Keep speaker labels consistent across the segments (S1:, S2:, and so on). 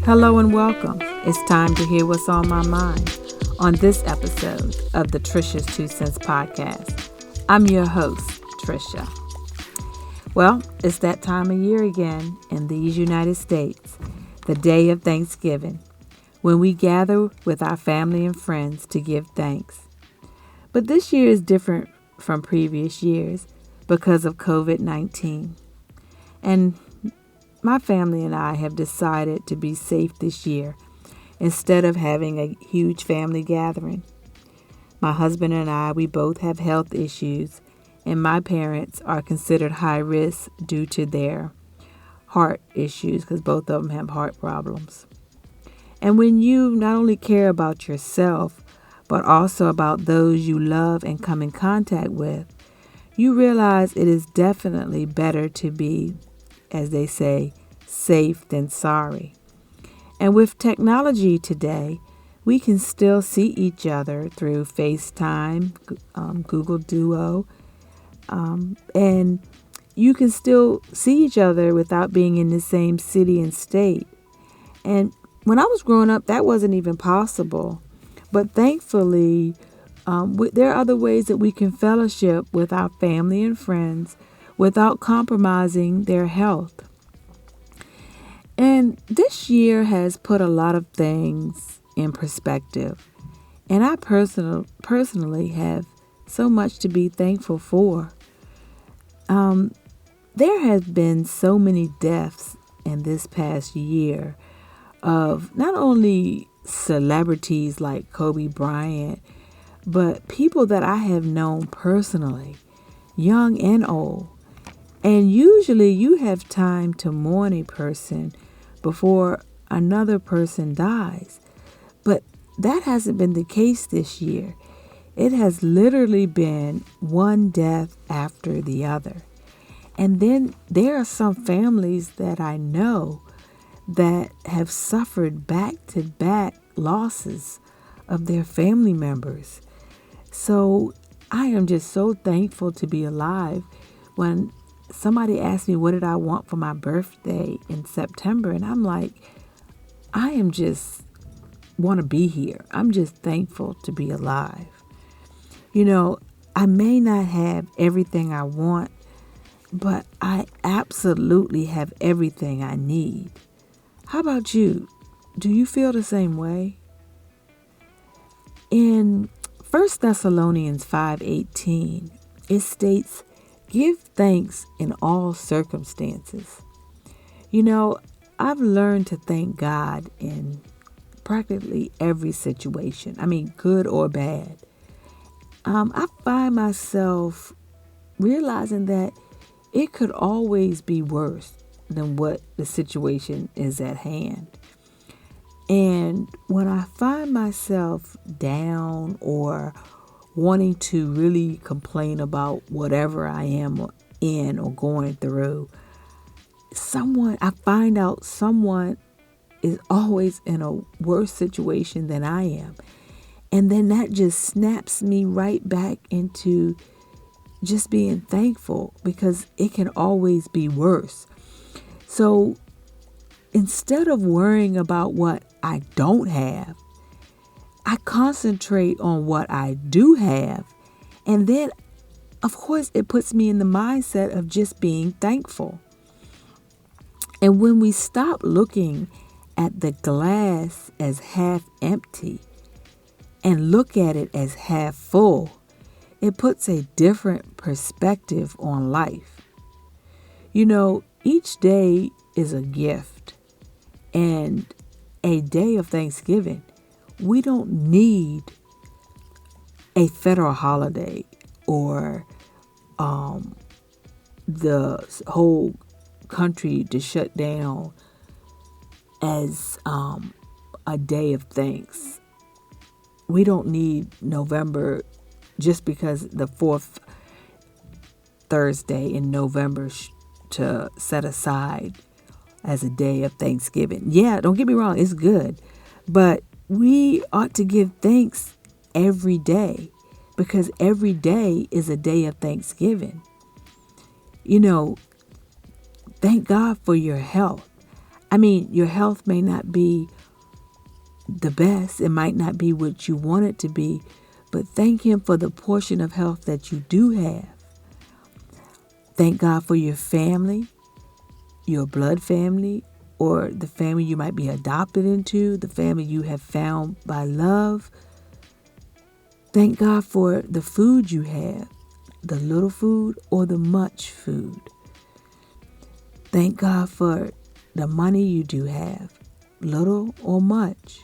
S1: Hello and welcome. It's time to hear what's on my mind on this episode of the Trisha's 2 Cents podcast. I'm your host, Trisha. Well, it's that time of year again in these United States, the day of Thanksgiving, when we gather with our family and friends to give thanks. But this year is different from previous years because of COVID-19. And my family and I have decided to be safe this year instead of having a huge family gathering. My husband and I, we both have health issues, and my parents are considered high risk due to their heart issues because both of them have heart problems. And when you not only care about yourself, but also about those you love and come in contact with, you realize it is definitely better to be, as they say, safe than sorry. And with technology today, we can still see each other through FaceTime, Google Duo, and you can still see each other without being in the same city and state. And when I was growing up, that wasn't even possible. But thankfully, there are other ways that we can fellowship with our family and friends without compromising their health. And this year has put a lot of things in perspective. And I personally have so much to be thankful for. There has been so many deaths in this past year of not only celebrities like Kobe Bryant, but people that I have known personally, young and old. And usually you have time to mourn a person before another person dies. But that hasn't been the case this year. It has literally been one death after the other. And then there are some families that I know that have suffered back-to-back losses of their family members. So I am just so thankful to be alive. When somebody asked me what did I want for my birthday in September, and I'm like, I am just want to be here. I'm just thankful to be alive. You know, I may not have everything I want, but I absolutely have everything I need. How about you? Do you feel the same way? In 1 Thessalonians 5:18, it states, "Give thanks in all circumstances." You know, I've learned to thank God in practically every situation. I mean, good or bad. I find myself realizing that it could always be worse than what the situation is at hand. And when I find myself down or wanting to really complain about whatever I am in or going through, I find out someone is always in a worse situation than I am. And then that just snaps me right back into just being thankful because it can always be worse. So instead of worrying about what I don't have, I concentrate on what I do have. And then, of course, it puts me in the mindset of just being thankful. And when we stop looking at the glass as half empty and look at it as half full, it puts a different perspective on life. You know, each day is a gift, and a day of Thanksgiving, we don't need a federal holiday or the whole country to shut down as a day of thanks. We don't need November just because the fourth Thursday in November to set aside as a day of Thanksgiving. Yeah, don't get me wrong, it's good. But we ought to give thanks every day because every day is a day of Thanksgiving. You know, thank God for your health. Your health may not be the best. It might not be what you want it to be, but thank Him for the portion of health that you do have. Thank God for your family, your blood family, or the family you might be adopted into, the family you have found by love. Thank God for the food you have, the little food or the much food. Thank God for the money you do have, little or much.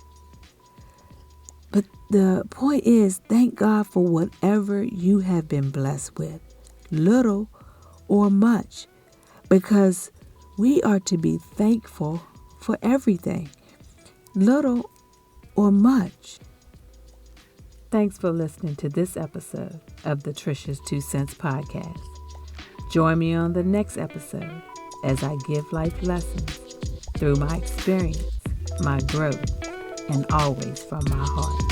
S1: But the point is, thank God for whatever you have been blessed with, little or much, because we are to be thankful for everything, little or much. Thanks for listening to this episode of the Trisha's 2 Cents Podcast. Join me on the next episode as I give life lessons through my experience, my growth, and always from my heart.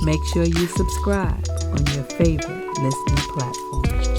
S1: Make sure you subscribe on your favorite listening platform.